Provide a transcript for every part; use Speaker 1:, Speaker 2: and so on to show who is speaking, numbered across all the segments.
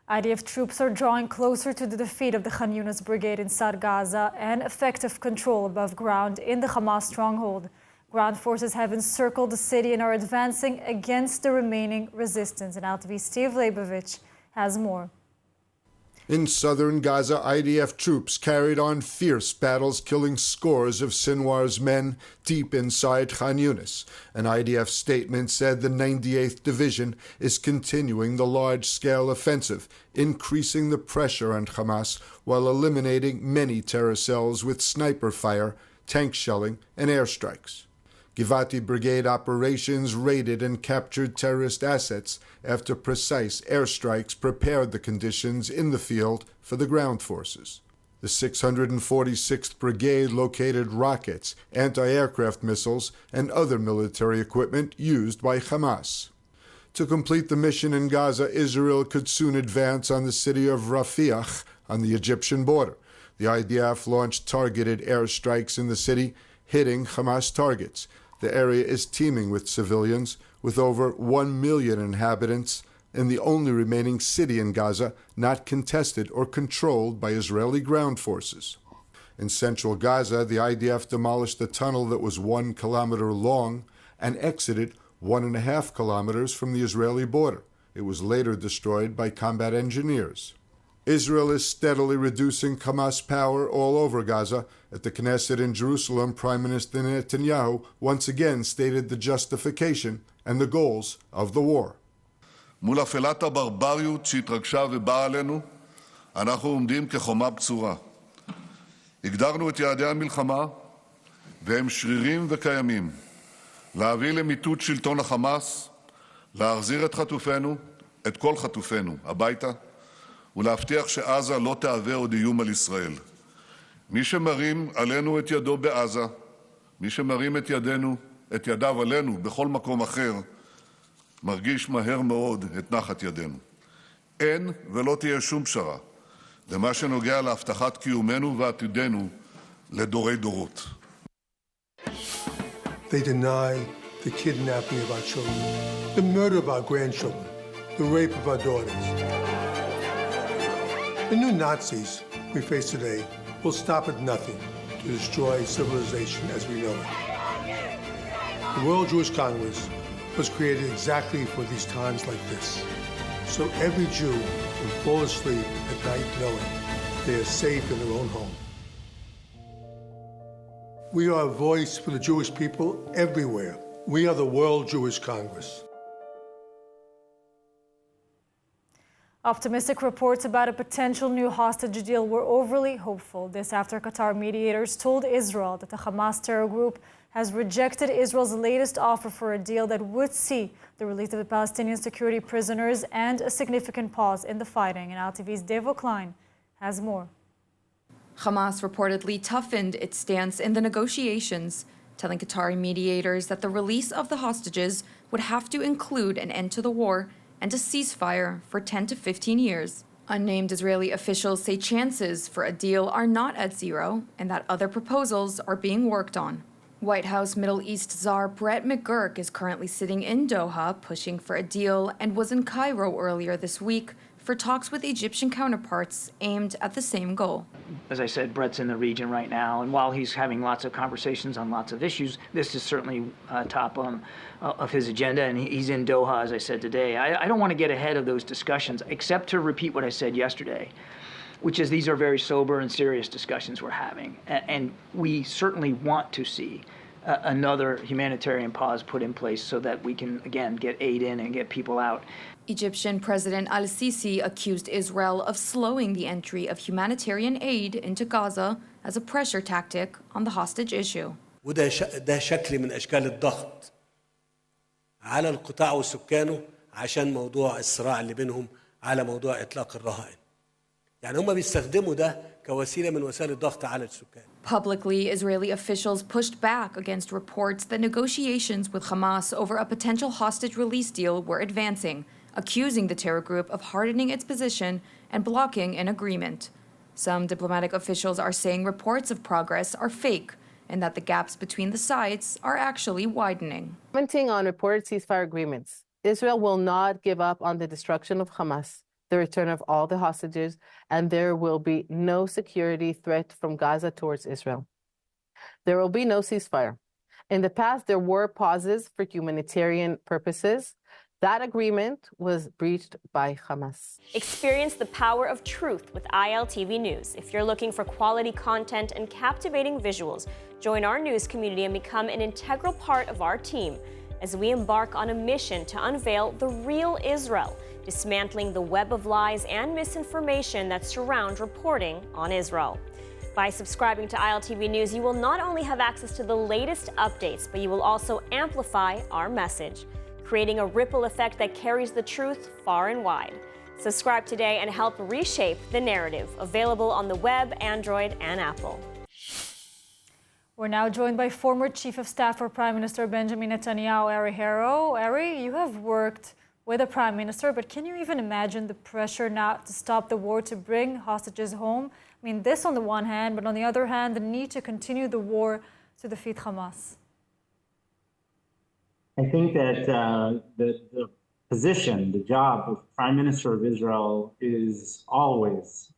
Speaker 1: IDF troops are drawing closer to the defeat of the Khan Yunis brigade in South Gaza and effective control above ground in the Hamas stronghold. Ground forces have encircled the city and are advancing against the remaining resistance. And ILTV Steve Leibovich has more.
Speaker 2: In southern Gaza, IDF troops carried on fierce battles, killing scores of Sinwar's men deep inside Khan Yunis. An IDF statement said the 98th Division is continuing the large-scale offensive, increasing the pressure on Hamas while eliminating many terror cells with sniper fire, tank shelling, and airstrikes. Givati Brigade operations raided and captured terrorist assets after precise airstrikes prepared the conditions in the field for the ground forces. The 646th Brigade located rockets, anti-aircraft missiles, and other military equipment used by Hamas. To complete the mission in Gaza, Israel could soon advance on the city of Rafiah on the Egyptian border. The IDF launched targeted airstrikes in the city, hitting Hamas targets. The area is teeming with civilians, with over 1 million inhabitants, and the only remaining city in Gaza not contested or controlled by Israeli ground forces. In central Gaza, the IDF demolished a tunnel that was 1 kilometer long and exited 1.5 kilometers from the Israeli border. It was later destroyed by combat engineers. Israel is steadily reducing Hamas power all over Gaza. At the Knesset in Jerusalem, Prime Minister Netanyahu once again stated the justification and the goals of the war.
Speaker 3: מול אפלת הברבריות שהתרגשה ובאה עלינו, אנחנו עומדים כחומה בצורה. הגדרנו את יעדי המלחמה, והם שרירים וקיימים. להביא למיטוט שלטון החמאס, להחזיר את חטופינו, את כל חטופינו, הביתה, ולהבטיח שעזה לא תהווה עוד איום על ישראל. מי שמרים עלינו את ידו בעזה, מי שמרים את ידיו עלינו בכל מקום אחר, מרגיש מהר מאוד את נחת ידינו. אין ולא תהיה שום פשרה למה שנוגע להבטחת קיומנו ועתידנו לדורי דורות.
Speaker 4: They deny the kidnapping of our children, the murder of our grandchildren, the rape of our daughters. The new Nazis we face today will stop at nothing to destroy civilization as we know it. The World Jewish Congress was created exactly for these times like this, so every Jew can fall asleep at night knowing they are safe in their own home. We are a voice for the Jewish people everywhere. We are the World Jewish Congress.
Speaker 1: Optimistic reports about a potential new hostage deal were overly hopeful. This after Qatar mediators told Israel that the Hamas terror group has rejected Israel's latest offer for a deal that would see the release of the Palestinian security prisoners and a significant pause in the fighting. And ILTV's Devo Klein has more.
Speaker 5: Hamas reportedly toughened its stance in the negotiations, telling Qatari mediators that the release of the hostages would have to include an end to the war and a ceasefire for 10 to 15 years. Unnamed Israeli officials say chances for a deal are not at zero and that other proposals are being worked on. White House Middle East czar Brett McGurk is currently sitting in Doha pushing for a deal and was in Cairo earlier this week for talks with Egyptian counterparts aimed at the same goal.
Speaker 6: As I said, Brett's in the region right now, and while he's having lots of conversations on lots of issues, this is certainly top of his agenda, and he's in Doha, as I said today. I don't want to get ahead of those discussions, except to repeat what I said yesterday, which is these are very sober and serious discussions we're having, and we certainly want to see another humanitarian pause put in place so that we can, again, get aid in and get people out.
Speaker 5: Egyptian President al-Sisi accused Israel of slowing the entry of humanitarian aid into Gaza as a pressure tactic on the hostage issue.
Speaker 7: ده شكل من أشكال الضغط على القطاع وسكانه عشان موضوع الصراع اللي بينهم على موضوع إطلاق الرهائن. يعني هم بيستخدموا ده كوسيلة من وسائل الضغط على السكان.
Speaker 5: Publicly, Israeli officials pushed back against reports that negotiations with Hamas over a potential hostage release deal were advancing, accusing the terror group of hardening its position and blocking an agreement. Some diplomatic officials are saying reports of progress are fake and that the gaps between the sides are actually widening.
Speaker 8: Commenting on reported ceasefire agreements, Israel will not give up on the destruction of Hamas the return of all the hostages, and there will be no security threat from Gaza towards Israel. There will be no ceasefire. In the past, there were pauses for humanitarian purposes. That agreement was breached by Hamas.
Speaker 9: Experience the power of truth with ILTV News. If you're looking for quality content and captivating visuals, join our news community and become an integral part of our team as we embark on a mission to unveil the real Israel, dismantling the web of lies and misinformation that surround reporting on Israel. By subscribing to ILTV News, you will not only have access to the latest updates, but you will also amplify our message, creating a ripple effect that carries the truth far and wide. Subscribe today and help reshape the narrative. Available on the web, Android, and Apple.
Speaker 1: We're now joined by former Chief of Staff for Prime Minister Benjamin Netanyahu, Ari Haro. Ari, you have worked with the Prime Minister, but can you even imagine the pressure now to stop the war, to bring hostages home? I mean, this on the one hand, but on the other hand, the need to continue the war to defeat Hamas.
Speaker 10: I think that the position, the job of Prime Minister of Israel is always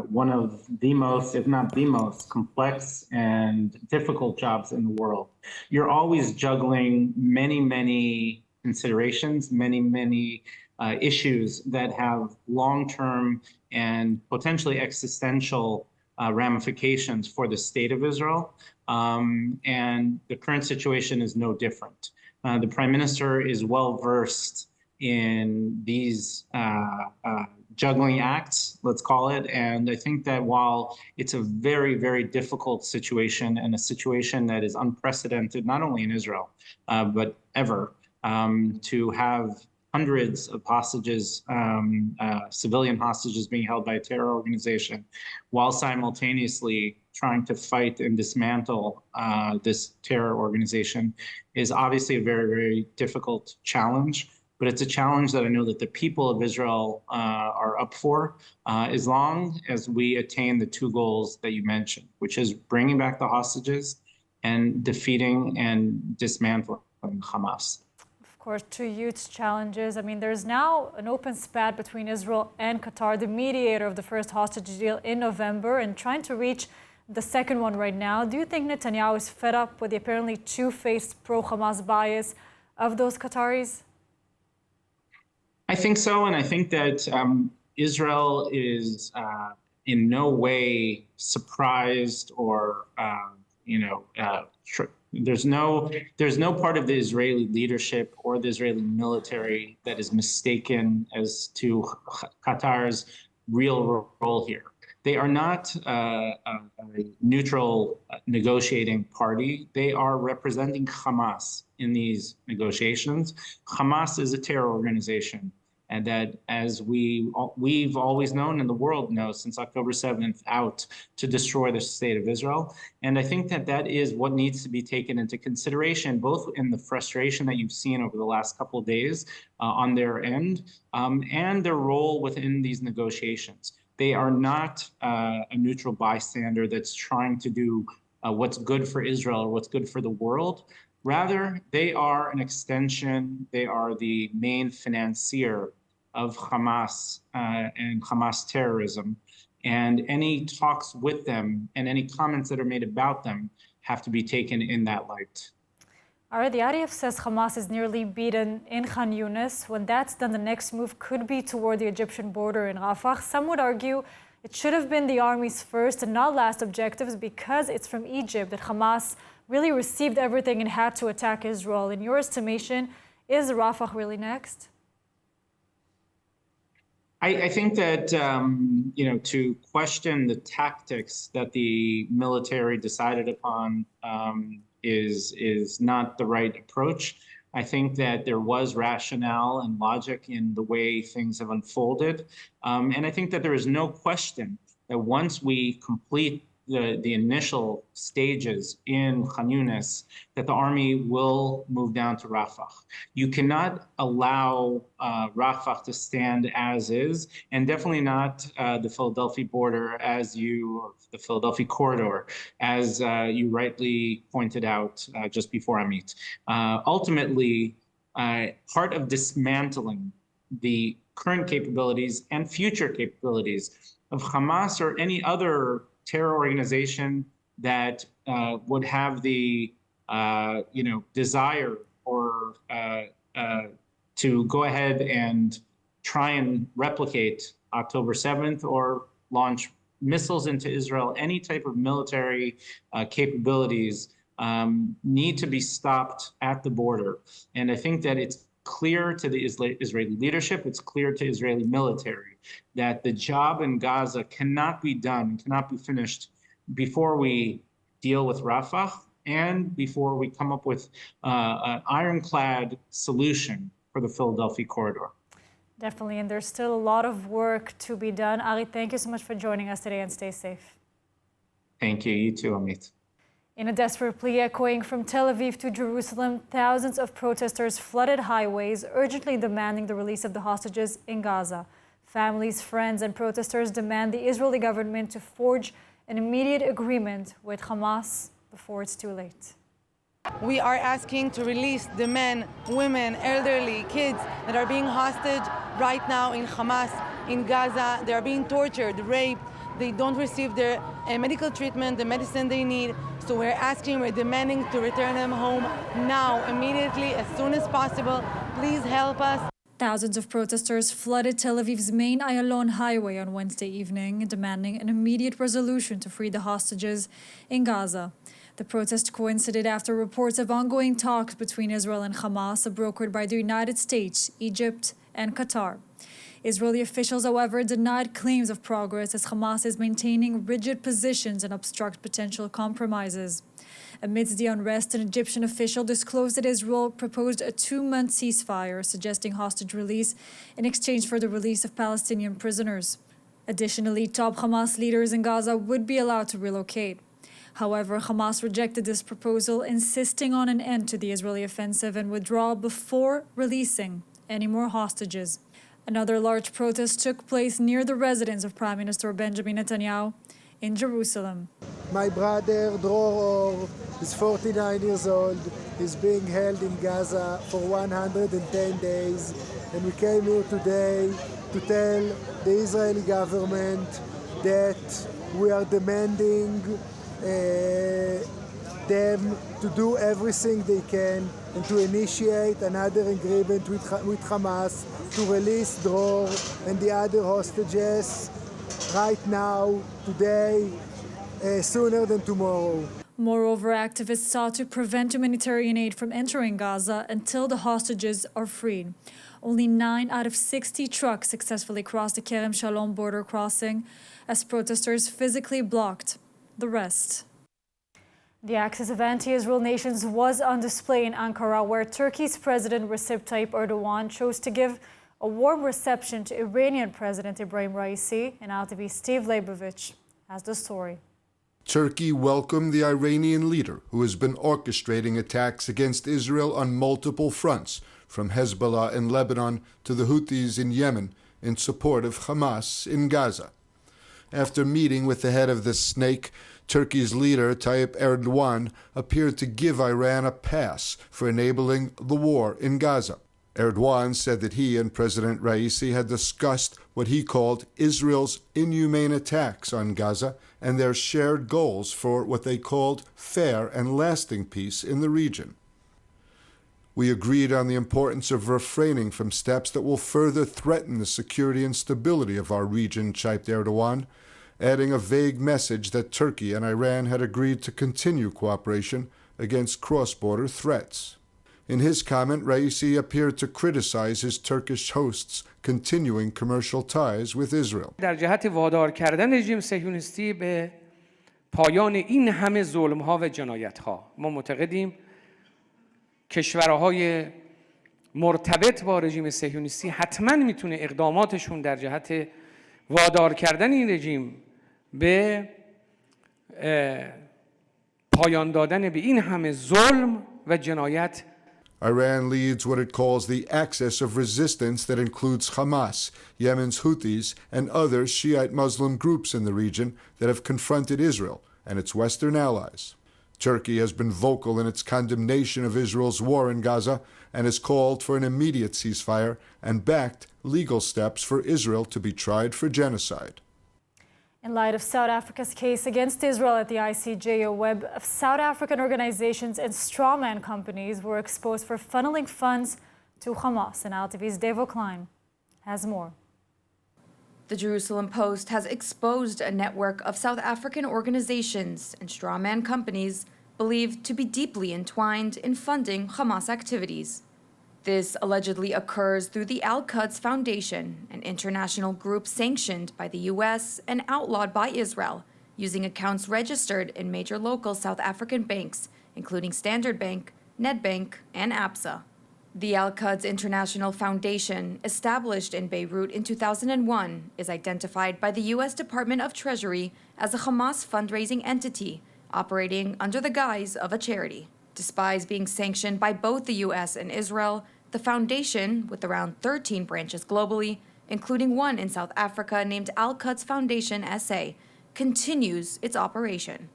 Speaker 10: one of the most, if not the most, complex and difficult jobs in the world. You're always juggling many considerations, many issues that have long-term and potentially existential ramifications for the state of Israel. And the current situation is no different. The Prime Minister is well-versed in these juggling acts, let's call it. And I think that while it's a very difficult situation and a situation that is unprecedented, not only in Israel, but ever, to have hundreds of hostages, civilian hostages being held by a terror organization, while simultaneously trying to fight and dismantle this terror organization is obviously a very difficult challenge. But it's a challenge that I know that the people of Israel are up for, as long as we attain the two goals that you mentioned, which is bringing back the hostages and defeating and dismantling Hamas.
Speaker 1: Of course, two huge challenges. I mean, there's now an open spat between Israel and Qatar, the mediator of the first hostage deal in November, and trying to reach the second one right now. Do you think Netanyahu is fed up with the apparently two-faced pro-Hamas bias of those Qataris?
Speaker 10: I think so, and I think that Israel is in no way surprised or, there's no part of the Israeli leadership or the Israeli military that is mistaken as to Qatar's real role here. They are not a neutral negotiating party. They are representing Hamas in these negotiations. Hamas is a terror organization, and that, as we've always known and the world knows since October 7th, out to destroy the state of Israel. And I think that that is what needs to be taken into consideration, both in the frustration that you've seen over the last couple of days on their end, and their role within these negotiations. They are not a neutral bystander that's trying to do what's good for Israel or what's good for the world. Rather, they are an extension, they are the main financier of Hamas and Hamas terrorism. And any talks with them and any comments that are made about them have to be taken in that light.
Speaker 1: All right, the IDF says Hamas is nearly beaten in Khan Yunis. When that's done, the next move could be toward the Egyptian border in Rafah. Some would argue it should have been the army's first and not last objectives because it's from Egypt that Hamas really received everything and had to attack Israel. In your estimation, is Rafah really next?
Speaker 10: I think that, to question the tactics that the military decided upon is not the right approach. I think that there was rationale and logic in the way things have unfolded. And I think that there is no question that once we complete the initial stages in Khan Yunis, that the army will move down to Rafah. You cannot allow Rafah to stand as is, and definitely not the Philadelphia border or the Philadelphia corridor, as you rightly pointed out just before Amit. Ultimately, part of dismantling the current capabilities and future capabilities of Hamas or any other terror organization that would have the desire or to go ahead and try and replicate October 7th or launch missiles into Israel. Any type of military capabilities need to be stopped at the border. And I think that it's clear to the Israeli leadership, it's clear to Israeli military that the job in Gaza cannot be done, cannot be finished before we deal with Rafah and before we come up with an ironclad solution for the Philadelphia corridor.
Speaker 1: Definitely, and there's still a lot of work to be done. Ari, thank you so much for joining us today and stay safe.
Speaker 10: Thank you. You too, Amit.
Speaker 1: In a desperate plea echoing from Tel Aviv to Jerusalem, thousands of protesters flooded highways, urgently demanding the release of the hostages in Gaza. Families, friends, and protesters demand the Israeli government to forge an immediate agreement with Hamas before it's too late.
Speaker 11: We are asking to release the men, women, elderly, kids that are being hostage right now in Hamas, in Gaza. They are being tortured, raped. They don't receive their medical treatment, the medicine they need. So we're demanding to return them home now, immediately, as soon as possible. Please help us.
Speaker 1: Thousands of protesters flooded Tel Aviv's main Ayalon highway on Wednesday evening, demanding an immediate resolution to free the hostages in Gaza. The protest coincided after reports of ongoing talks between Israel and Hamas, brokered by the United States, Egypt, and Qatar. Israeli officials, however, denied claims of progress as Hamas is maintaining rigid positions and obstruct potential compromises. Amidst the unrest, an Egyptian official disclosed that Israel proposed a 2-month ceasefire, suggesting hostage release in exchange for the release of Palestinian prisoners. Additionally, top Hamas leaders in Gaza would be allowed to relocate. However, Hamas rejected this proposal, insisting on an end to the Israeli offensive and withdrawal before releasing any more hostages. Another large protest took place near the residence of Prime Minister Benjamin Netanyahu in Jerusalem.
Speaker 12: My brother, Dror, is 49 years old. He's being held in Gaza for 110 days. And we came here today to tell the Israeli government that we are demanding them to do everything they can and to initiate another agreement with Hamas to release Dror and the other hostages right now, today, sooner than tomorrow.
Speaker 1: Moreover, activists sought to prevent humanitarian aid from entering Gaza until the hostages are freed. Only 9 out of 60 trucks successfully crossed the Kerem Shalom border crossing as protesters physically blocked the rest. The axis of anti-Israel nations was on display in Ankara, where Turkey's President Recep Tayyip Erdogan chose to give a warm reception to Iranian President Ibrahim Raisi. And ILTV's Steve Leibovich has the story.
Speaker 2: Turkey welcomed the Iranian leader, who has been orchestrating attacks against Israel on multiple fronts, from Hezbollah in Lebanon to the Houthis in Yemen, in support of Hamas in Gaza. After meeting with the head of the snake, Turkey's leader, Tayyip Erdogan, appeared to give Iran a pass for enabling the war in Gaza. Erdogan said that he and President Raisi had discussed what he called Israel's inhumane attacks on Gaza and their shared goals for what they called fair and lasting peace in the region. We agreed on the importance of refraining from steps that will further threaten the security and stability of our region, typed Erdogan, adding a vague message that Turkey and Iran had agreed to continue cooperation against cross-border threats. In his comment, Raisi appeared to criticize his Turkish hosts' continuing commercial ties with Israel.
Speaker 13: در جهت وادار کردن رژیم صهیونیستی به پایان این همه ظلم‌ها و جنایت‌ها، ما معتقدیم کشورهای مرتبط با رژیم صهیونیستی حتما میتونه اقداماتشون در جهت وادار کردن این رژیم به پایان دادن به این همه ظلم و جنایت.
Speaker 2: Iran leads what it calls the axis of resistance that includes Hamas, Yemen's Houthis, and other Shiite Muslim groups in the region that have confronted Israel and its Western allies. Turkey has been vocal in its condemnation of Israel's war in Gaza and has called for an immediate ceasefire and backed legal steps for Israel to be tried for genocide.
Speaker 1: In light of South Africa's case against Israel at the ICJ, a web of South African organizations and strawman companies were exposed for funneling funds to Hamas. And ILTV's Devo Klein has more.
Speaker 5: The Jerusalem Post has exposed a network of South African organizations and strawman companies believed to be deeply entwined in funding Hamas activities. This allegedly occurs through the Al-Quds Foundation, an international group sanctioned by the U.S. and outlawed by Israel, using accounts registered in major local South African banks, including Standard Bank, Nedbank, and Absa. The Al-Quds International Foundation, established in Beirut in 2001, is identified by the U.S. Department of Treasury as a Hamas fundraising entity operating under the guise of a charity. Despite being sanctioned by both the U.S. and Israel, the foundation, with around 13 branches globally, including one in South Africa named Al-Quds Foundation SA, continues its operation.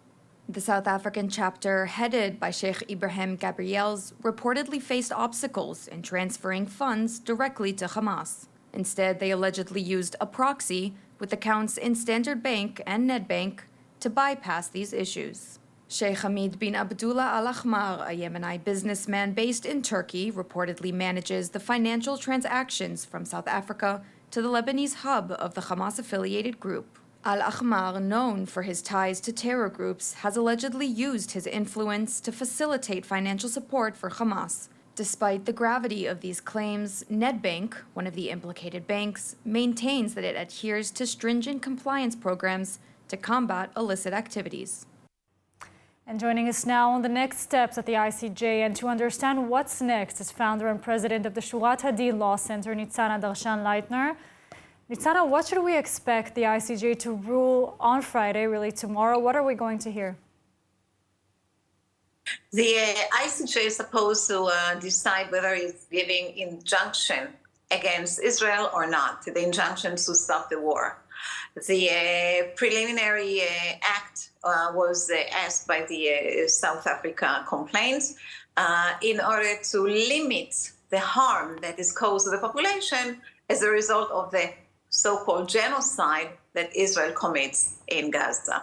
Speaker 5: The South African chapter, headed by Sheikh Ibrahim Gabriels, reportedly faced obstacles in transferring funds directly to Hamas. Instead, they allegedly used a proxy with accounts in Standard Bank and Nedbank to bypass these issues. Sheikh Hamid bin Abdullah Al-Ahmar, a Yemeni businessman based in Turkey, reportedly manages the financial transactions from South Africa to the Lebanese hub of the Hamas-affiliated group. Al-Ahmar, known for his ties to terror groups, has allegedly used his influence to facilitate financial support for Hamas. Despite the gravity of these claims, Nedbank, one of the implicated banks, maintains that it adheres to stringent compliance programs to combat illicit activities.
Speaker 1: And joining us now on the next steps at the ICJ and to understand what's next is founder and president of the Shurat Hadin Law Center, Nitzana Darshan-Leitner. Nitzana, what should we expect the ICJ to rule on Friday, really tomorrow? What are we going to hear?
Speaker 14: The ICJ is supposed to decide whether it's giving injunction against Israel or not, the injunction to stop the war. The preliminary act was asked by the South Africa complaints in order to limit the harm that is caused to the population as a result of the so-called genocide that Israel commits in Gaza.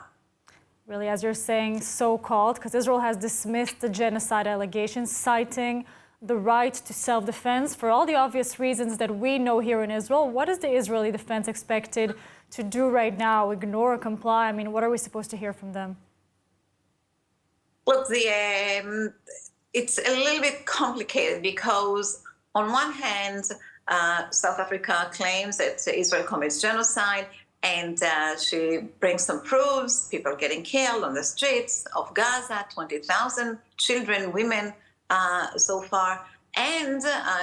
Speaker 1: Really, as you're saying, so-called, because Israel has dismissed the genocide allegations, citing the right to self-defense for all the obvious reasons that we know here in Israel. What is the Israeli defense expected to do right now? Ignore or comply? I mean, what are we supposed to hear from them?
Speaker 14: Look, it's a little bit complicated because on one hand, South Africa claims that Israel commits genocide, and she brings some proofs, people getting killed on the streets of Gaza, 20,000 children, women so far. And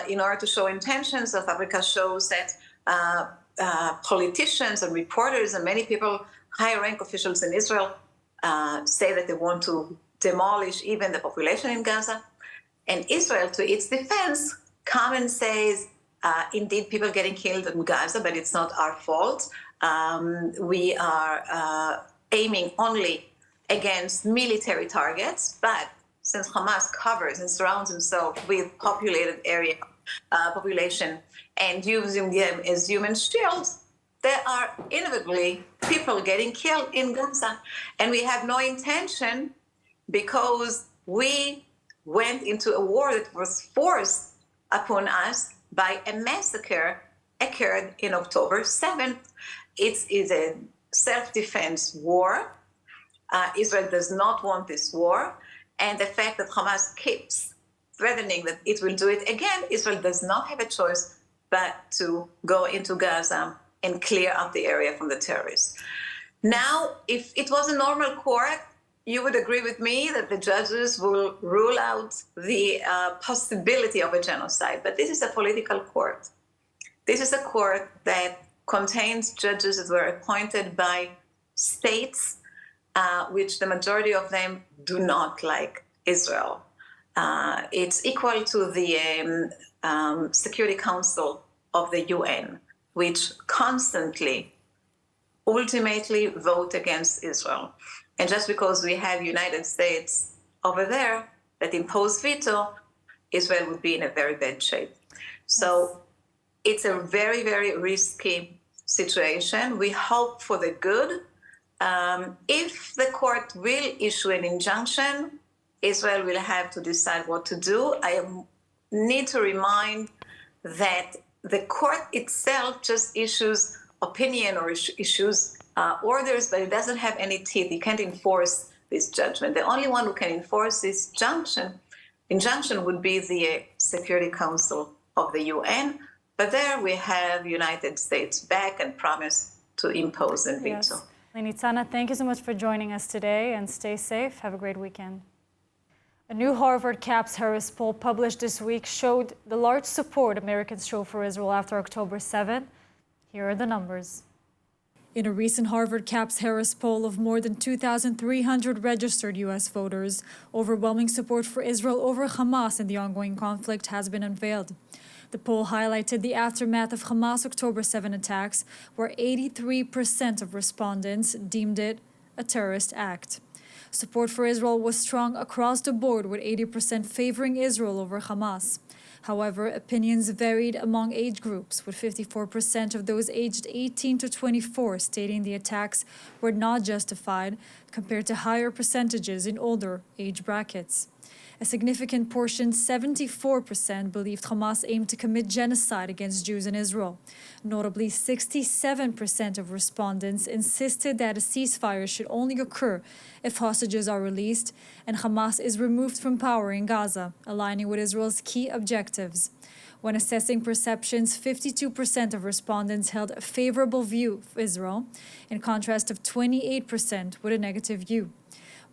Speaker 14: in order to show intention, South Africa shows that politicians and reporters and many people, high-rank officials in Israel, say that they want to demolish even the population in Gaza. And Israel, to its defense, comes and says, indeed, people getting killed in Gaza, but it's not our fault. We are aiming only against military targets, but since Hamas covers and surrounds himself with populated area, population, and using them as human shields, there are inevitably people getting killed in Gaza. And we have no intention, because we went into a war that was forced upon us by a massacre occurred in October 7th. It is a self-defense war. Israel does not want this war. And the fact that Hamas keeps threatening that it will do it again, Israel does not have a choice but to go into Gaza and clear up the area from the terrorists. Now, if it was a normal court, you would agree with me that the judges will rule out the possibility of a genocide. But this is a political court. This is a court that contains judges that were appointed by states, which the majority of them do not like Israel. It's equal to the Security Council of the UN, which constantly, ultimately vote against Israel. And just because we have United States over there that impose veto, Israel would be in a very bad shape. So it's a very, very risky situation. We hope for the good. If the court will issue an injunction, Israel will have to decide what to do. I need to remind that the court itself just issues opinion or issues orders, but it doesn't have any teeth. You can't enforce this judgment. The only one who can enforce this injunction would be the Security Council of the UN. But there we have United States back and promise to impose a veto.
Speaker 1: Yes. Nitzana, thank you so much for joining us today, and stay safe. Have a great weekend. A new Harvard Capps-Harris poll published this week showed the large support Americans show for Israel after October 7. Here are the numbers. In a recent Harvard Capps-Harris poll of more than 2,300 registered U.S. voters, overwhelming support for Israel over Hamas in the ongoing conflict has been unveiled. The poll highlighted the aftermath of Hamas' October 7 attacks, where 83% of respondents deemed it a terrorist act. Support for Israel was strong across the board, with 80% favoring Israel over Hamas. However, opinions varied among age groups, with 54% of those aged 18 to 24 stating the attacks were not justified, compared to higher percentages in older age brackets. A significant portion, 74%, believed Hamas aimed to commit genocide against Jews in Israel. Notably, 67% of respondents insisted that a ceasefire should only occur if hostages are released and Hamas is removed from power in Gaza, aligning with Israel's key objectives. When assessing perceptions, 52% of respondents held a favorable view of Israel, in contrast of 28% with a negative view.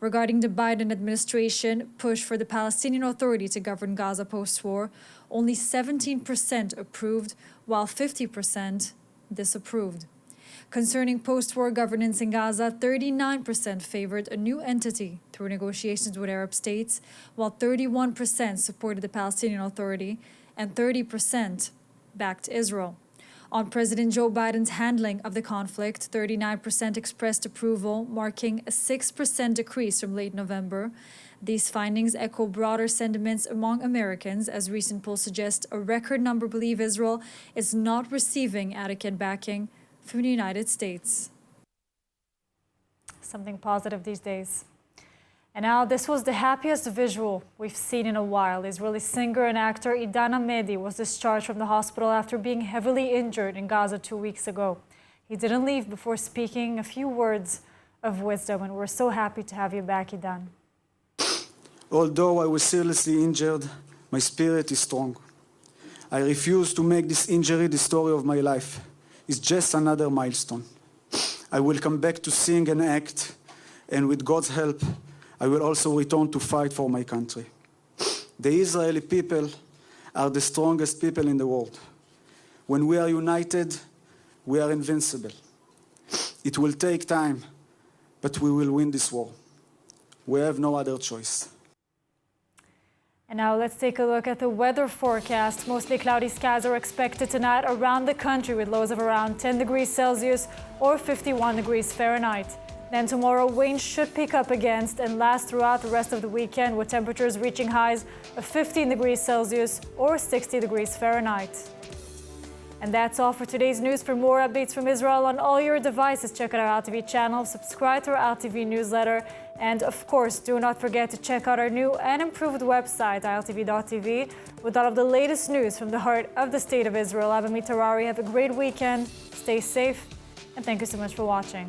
Speaker 1: Regarding the Biden administration push for the Palestinian Authority to govern Gaza post-war, only 17% approved, while 50% disapproved. Concerning post-war governance in Gaza, 39% favored a new entity through negotiations with Arab states, while 31% supported the Palestinian Authority and 30% backed Israel. On President Joe Biden's handling of the conflict, 39% expressed approval, marking a 6% decrease from late November. These findings echo broader sentiments among Americans, as recent polls suggest a record number believe Israel is not receiving adequate backing from the United States. Something positive these days. And now, this was the happiest visual we've seen in a while. Israeli singer and actor Idan Medi was discharged from the hospital after being heavily injured in Gaza 2 weeks ago. He didn't leave before speaking a few words of wisdom, and we're so happy to have you back, Idan.
Speaker 15: Although I was seriously injured, my spirit is strong. I refuse to make this injury the story of my life. It's just another milestone. I will come back to sing and act, and with God's help, I will also return to fight for my country. The Israeli people are the strongest people in the world. When we are united, we are invincible. It will take time, but we will win this war. We have no other choice.
Speaker 1: And now let's take a look at the weather forecast. Mostly cloudy skies are expected tonight around the country, with lows of around 10 degrees Celsius or 51 degrees Fahrenheit. Then tomorrow, winds should pick up again and last throughout the rest of the weekend, with temperatures reaching highs of 15 degrees Celsius or 60 degrees Fahrenheit. And that's all for today's news. For more updates from Israel on all your devices, check out our ILTV channel, subscribe to our ILTV newsletter, and of course, do not forget to check out our new and improved website, ILTV.tv, with all of the latest news from the heart of the State of Israel. I'm Amit Harari. Have a great weekend, stay safe, and thank you so much for watching.